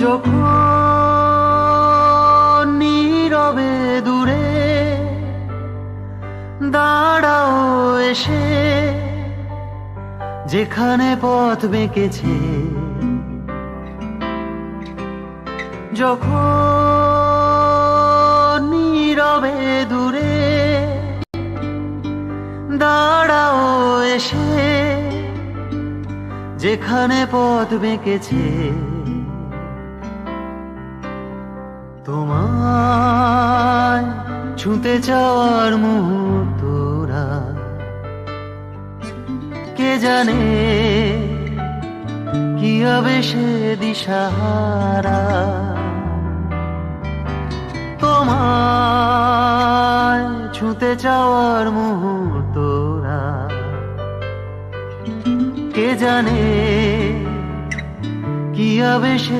যখন নীরবে দূরে দাঁড়াও এসে, যেখানে পথ বেঁকেছে, যখন নীরবে দূরে দাঁড়াও এসে, যেখানে পথ বেঁকেছে, তোমায় ছুঁতে চাওয়ার মুহূর্তরা কে জানে কি হবে সে দিশাহারা। তোমায় ছুঁতে চাওয়ার মুহূর্তরা কে জানে কি হবে সে